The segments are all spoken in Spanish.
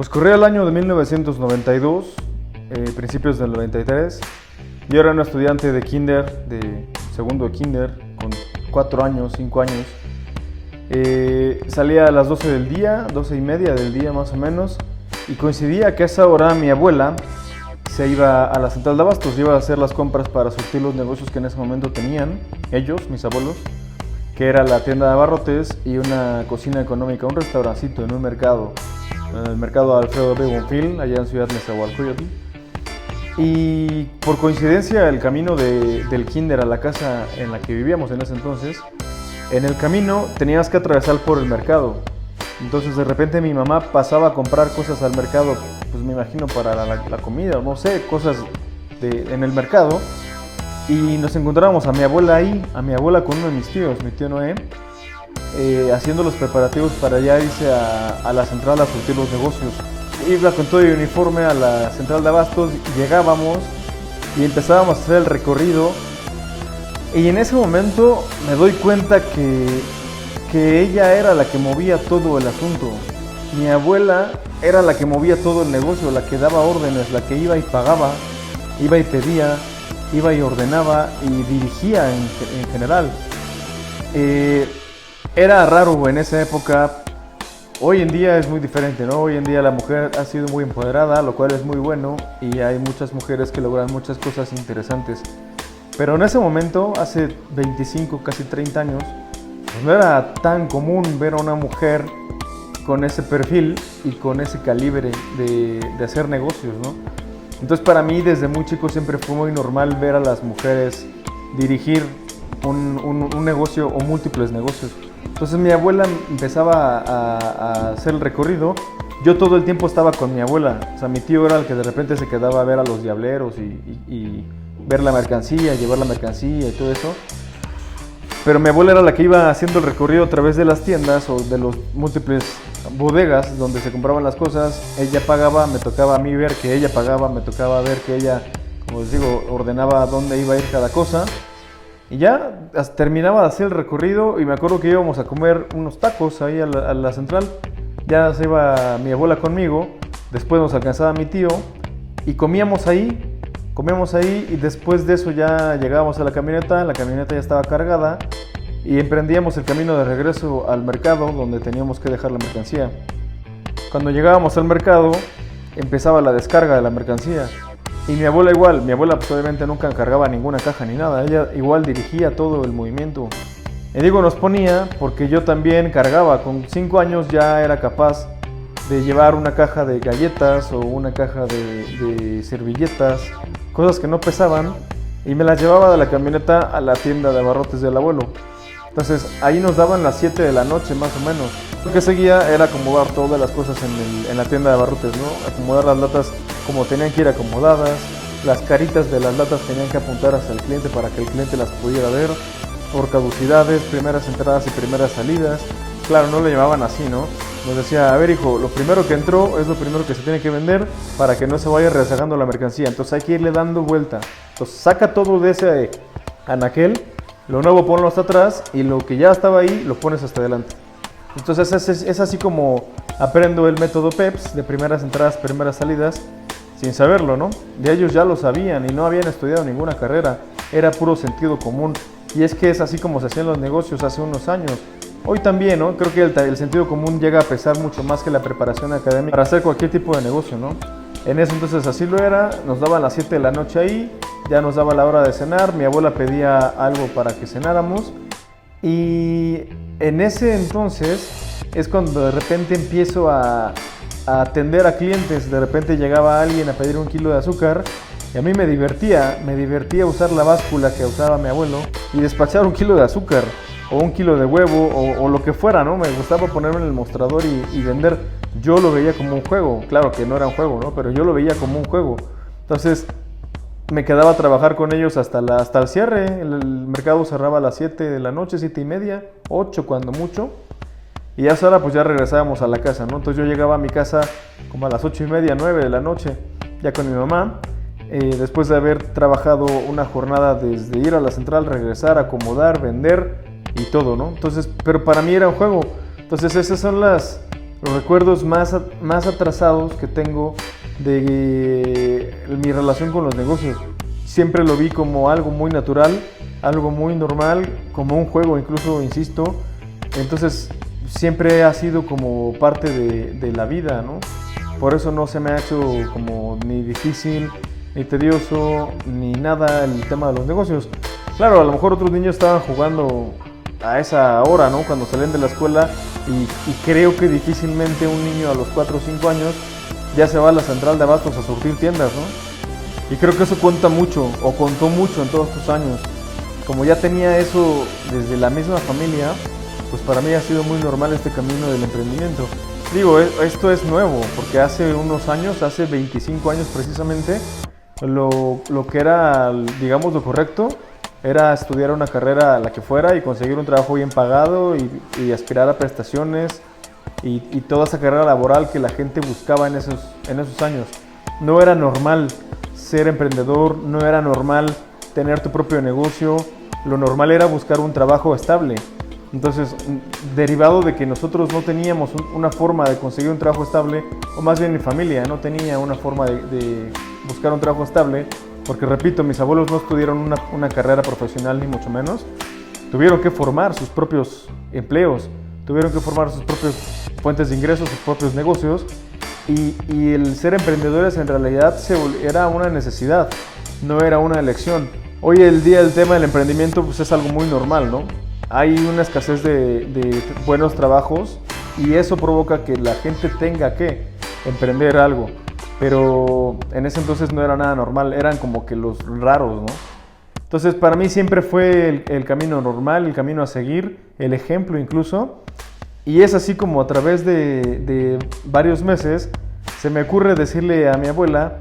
Pues corría el año de 1992, principios del 93. Yo era un estudiante de kinder, de segundo de kinder, con 4 años, 5 años. Salía a las 12 del día, 12 y media del día más o menos, y coincidía que a esa hora mi abuela se iba a la central de abastos, iba a hacer las compras para surtir los negocios que en ese momento tenían ellos, mis abuelos, que era la tienda de abarrotes y una cocina económica, un restaurancito en un mercado, en el mercado Alfredo B. Bonfil, allá en Ciudad Nezahualcóyotl. Y por coincidencia el camino del kinder a la casa en la que vivíamos en ese entonces, en el camino tenías que atravesar por el mercado. Entonces de repente mi mamá pasaba a comprar cosas al mercado, pues me imagino para la comida o no sé, cosas en el mercado. Y nos encontrábamos a mi abuela ahí, a mi abuela con uno de mis tíos, mi tío Noé, haciendo los preparativos para ya irse a la central a surtir los negocios. Iba con todo el uniforme a la central de abastos, llegábamos y empezábamos a hacer el recorrido. Y en ese momento me doy cuenta que ella era la que movía todo el asunto. Mi abuela era la que movía todo el negocio, la que daba órdenes, la que iba y pagaba, iba y pedía, iba y ordenaba y dirigía en general. Era raro en esa época. Hoy en día es muy diferente, ¿no? Hoy en día la mujer ha sido muy empoderada, lo cual es muy bueno, y hay muchas mujeres que logran muchas cosas interesantes. Pero en ese momento, hace 25, casi 30 años, pues no era tan común ver a una mujer con ese perfil y con ese calibre de hacer negocios, ¿no? Entonces para mí desde muy chico siempre fue muy normal ver a las mujeres dirigir un negocio o múltiples negocios. Entonces mi abuela empezaba a hacer el recorrido, yo todo el tiempo estaba con mi abuela, o sea mi tío era el que de repente se quedaba a ver a los diableros y ver la mercancía, llevar la mercancía y todo eso. Pero mi abuela era la que iba haciendo el recorrido a través de las tiendas o de los múltiples bodegas donde se compraban las cosas. Ella pagaba, me tocaba a mí ver que ella pagaba, me tocaba ver que ella, como les digo, ordenaba dónde iba a ir cada cosa. Y ya terminaba de hacer el recorrido y me acuerdo que íbamos a comer unos tacos ahí a la central. Ya se iba mi abuela conmigo, después nos alcanzaba mi tío y comíamos ahí y después de eso ya llegábamos a la camioneta ya estaba cargada y emprendíamos el camino de regreso al mercado donde teníamos que dejar la mercancía. Cuando llegábamos al mercado empezaba la descarga de la mercancía y mi abuela igual, pues obviamente nunca cargaba ninguna caja ni nada, ella igual dirigía todo el movimiento. Y digo nos ponía porque yo también cargaba, con 5 años ya era capaz de llevar una caja de galletas o una caja de servilletas, cosas que no pesaban, y me las llevaba de la camioneta a la tienda de abarrotes del abuelo. Entonces ahí nos daban las 7 de la noche más o menos. Lo que seguía era acomodar todas las cosas en la tienda de abarrotes, ¿no? Acomodar las latas como tenían que ir acomodadas, las caritas de las latas tenían que apuntar hacia el cliente para que el cliente las pudiera ver, por caducidades, primeras entradas y primeras salidas. Claro, no le llamaban así, ¿no? Nos decía, a ver hijo, lo primero que entró es lo primero que se tiene que vender para que no se vaya rezagando la mercancía, entonces hay que irle dando vuelta. Entonces saca todo de ese anaquel, lo nuevo ponlo hasta atrás y lo que ya estaba ahí lo pones hasta adelante. Entonces es así como aprendo el método PEPS, de primeras entradas, primeras salidas, sin saberlo, ¿no? De ellos ya lo sabían y no habían estudiado ninguna carrera, era puro sentido común. Y es que es así como se hacían los negocios hace unos años. Hoy también, ¿no? Creo que el sentido común llega a pesar mucho más que la preparación académica para hacer cualquier tipo de negocio, ¿no? En ese entonces así lo era, nos daban las 7 de la noche ahí, ya nos daba la hora de cenar, mi abuela pedía algo para que cenáramos y en ese entonces es cuando de repente empiezo a atender a clientes, de repente llegaba alguien a pedir 1 kilo de azúcar y a mí me divertía usar la báscula que usaba mi abuelo y despachar 1 kilo de azúcar o 1 kilo de huevo o lo que fuera, ¿no? Me gustaba ponerme en el mostrador y vender. Yo lo veía como un juego, claro que no era un juego, ¿no? Pero yo lo veía como un juego. Entonces me quedaba a trabajar con ellos hasta el cierre. El mercado cerraba a las 7 de la noche, 7 y media, 8 cuando mucho. Y a esa hora pues ya regresábamos a la casa, ¿no? Entonces yo llegaba a mi casa como a las 8 y media, 9 de la noche, ya con mi mamá. Después de haber trabajado una jornada desde ir a la central, regresar, acomodar, vender y todo, ¿no? Entonces, pero para mí era un juego. Entonces esas son las los recuerdos más atrasados que tengo de mi relación con los negocios. Siempre lo vi como algo muy natural, algo muy normal, como un juego incluso, insisto. Entonces siempre ha sido como parte de la vida, ¿no? Por eso no se me ha hecho como ni difícil, ni tedioso, ni nada el tema de los negocios. Claro, a lo mejor otros niños estaban jugando a esa hora, ¿no? Cuando salen de la escuela y creo que difícilmente un niño a los 4 o 5 años ya se va a la central de abastos a surtir tiendas, ¿no? Y creo que eso cuenta mucho, o contó mucho en todos estos años. Como ya tenía eso desde la misma familia, pues para mí ha sido muy normal este camino del emprendimiento. Digo, esto es nuevo, porque hace unos años, hace 25 años precisamente, lo que era, digamos, lo correcto era estudiar una carrera, la que fuera, y conseguir un trabajo bien pagado y aspirar a prestaciones y toda esa carrera laboral que la gente buscaba en esos años. No era normal ser emprendedor, no era normal tener tu propio negocio, lo normal era buscar un trabajo estable. Entonces, derivado de que nosotros no teníamos una forma de conseguir un trabajo estable, o más bien mi familia no tenía una forma de buscar un trabajo estable, porque repito, mis abuelos no estudiaron una carrera profesional ni mucho menos, tuvieron que formar sus propios empleos, tuvieron que formar sus propias fuentes de ingresos, sus propios negocios, y el ser emprendedores en realidad era una necesidad, no era una elección. Hoy el día el tema del emprendimiento pues es algo muy normal, ¿no? Hay una escasez de buenos trabajos y eso provoca que la gente tenga que emprender algo. Pero en ese entonces no era nada normal, eran como que los raros, ¿no? Entonces para mí siempre fue el camino normal, el camino a seguir, el ejemplo incluso. Y es así como a través de varios meses se me ocurre decirle a mi abuela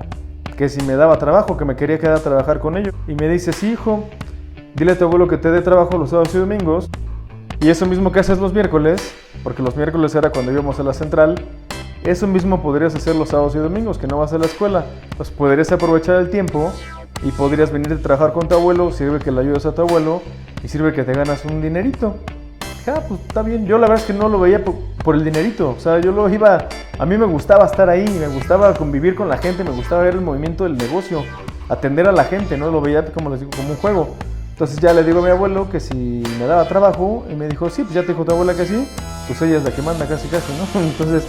que si me daba trabajo, que me quería quedar a trabajar con ellos. Y me dice, sí, hijo, dile a tu abuelo que te dé trabajo los sábados y domingos. Y eso mismo que haces los miércoles, porque los miércoles era cuando íbamos a la central, eso mismo podrías hacer los sábados y domingos, que no vas a la escuela. Pues podrías aprovechar el tiempo y podrías venir a trabajar con tu abuelo, sirve que le ayudes a tu abuelo y sirve que te ganas un dinerito. Dije, pues está bien. Yo la verdad es que no lo veía por el dinerito. O sea, a mí me gustaba estar ahí, me gustaba convivir con la gente, me gustaba ver el movimiento del negocio, atender a la gente, ¿no? Lo veía, como les digo, como un juego. Entonces ya le digo a mi abuelo que si me daba trabajo y me dijo, sí, pues ya te dijo tu abuela que sí, pues ella es la que manda casi, ¿no? Entonces,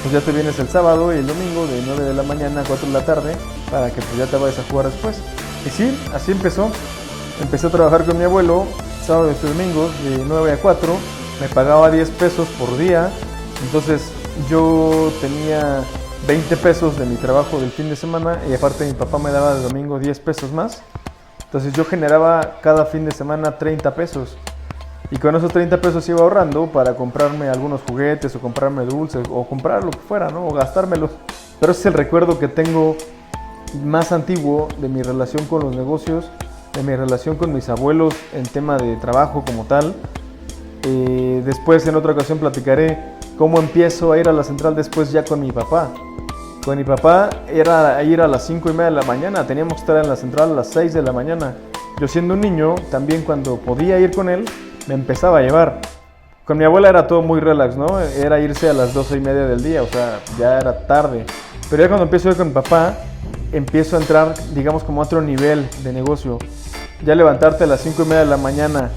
pues ya te vienes el sábado y el domingo de 9 de la mañana a 4 de la tarde para que pues ya te vayas a jugar después. Y sí, así empezó. Empecé a trabajar con mi abuelo sábados y domingos de 9 a 4, me pagaba 10 pesos por día, entonces yo tenía 20 pesos de mi trabajo del fin de semana y aparte mi papá me daba de domingo 10 pesos más. Entonces yo generaba cada fin de semana 30 pesos y con esos 30 pesos iba ahorrando para comprarme algunos juguetes o comprarme dulces o comprar lo que fuera, ¿no? O gastármelos. Pero ese es el recuerdo que tengo más antiguo de mi relación con los negocios, de mi relación con mis abuelos en tema de trabajo como tal. Después en otra ocasión platicaré cómo empiezo a ir a la central después ya con mi papá. Con mi papá era ir a las 5:30 de la mañana, teníamos que estar en la central a las 6 de la mañana. Yo siendo un niño, también cuando podía ir con él, me empezaba a llevar. Con mi abuela era todo muy relax, ¿no? Era irse a las 12:30 del día, o sea, ya era tarde. Pero ya cuando empiezo a ir con mi papá, empiezo a entrar, digamos, como a otro nivel de negocio. Ya levantarte a las 5:30 de la mañana,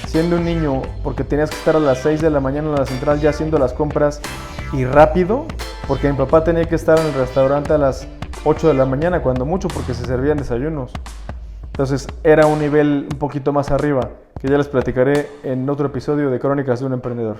siendo un niño, porque tenías que estar a las 6 de la mañana en la central ya haciendo las compras y rápido, porque mi papá tenía que estar en el restaurante a las 8 de la mañana, cuando mucho, porque se servían desayunos. Entonces era un nivel un poquito más arriba, que ya les platicaré en otro episodio de Crónicas de un Emprendedor.